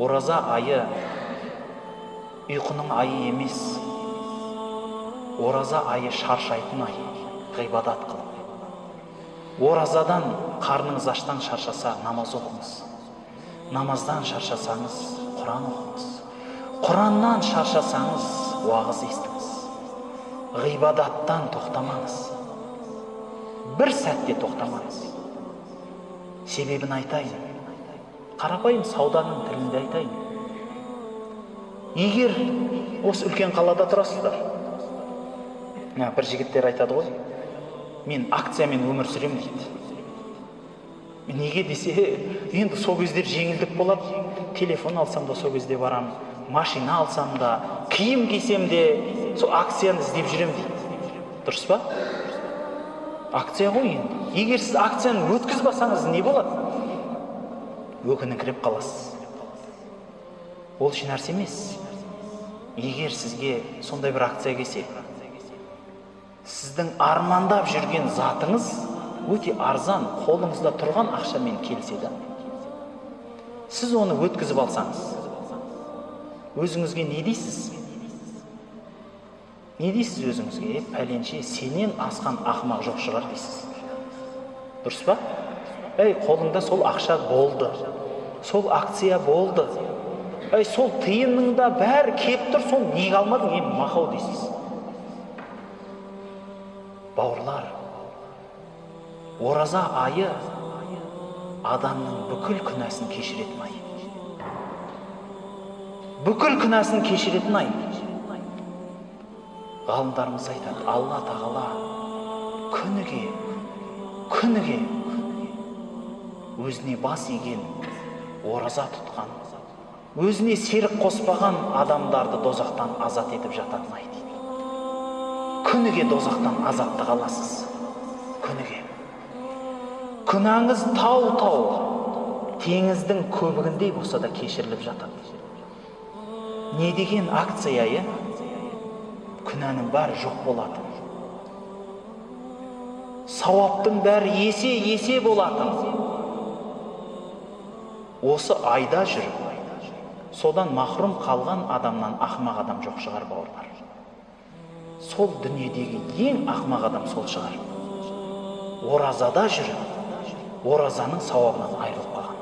Ораза айы ұйқының айы емес. Ораза айы шаршайтын ай, ғибадат қылып. Оразадан қарныңыз аштан шаршаса, намаз оқыңыз. Намаздан шаршасаңыз, Құран оқыңыз. Құраннан шаршасаңыз, уағыз естіңіз. Ғибадаттан тоқтамаңыз. Бір сәтте тоқтамаңыз. Себебін айтайын. Қарапайым сауданың тілінде айтайын. Егер осы үлкен қалада тұрасыздар, бір жігіттер айтады ғой, мен акциямен өмір сүрем дейді. Неге десе, енді сол кездер жеңілдік болады, телефон алсам да сол кезде барам, машина алсам да, киім кисем де, сол акцияны іздеп жүрем дейді. Дұрыс па? Акция ғой енді. Егер сіз акцияны өткізбасаңыз не болады? Өкініңкіреп қаласыз. Ол үшін нәрсе емес. Егер сізге сондай бір акция келсе, сіздің армандап жүрген затыңыз өте арзан, қолыңызда тұрған ақшамен келсе, сіз оны өткізіп алсаңыз, өзіңізге не дейсіз? Не дейсіз өзіңізге? Пәленше, сенен асқан ақымақ жоқ шығар дейсіз. Дұрыс па? Қолыңда сол ақша болды, сол акция болды, сол тиынның да бәрі кеп тұр, сол не қалмадың, мақау дейсіз. Бауырлар, ораза айы адамның бүкіл күнәсін кешіретін ай. Бүкіл күнәсін кешіретін ай. Ғалымдарымыз айтады, Алла тағала күніге өзіне бас иген, ораза тұтқан, өзіне серік қоспаған адамдарды дозақтан азат етіп жататын ай дейді. Күніге дозақтан азатты қаласыз. Күніге. Күнәңіз тау-тау, теңіздің көбігіндей болса да кешіріліп жатады. Не деген акция, күнәнің бәрі жоқ болатын. Сауаптың бәрі есе болатын. Осы айда жүріп, содан махрұм қалған адамнан ақымақ адам жоқ шығар, бауырлар. Сол дүниедегі ең ақымақ адам сол шығар. Оразада жүріп, оразаның сауабынан айырылып қалған.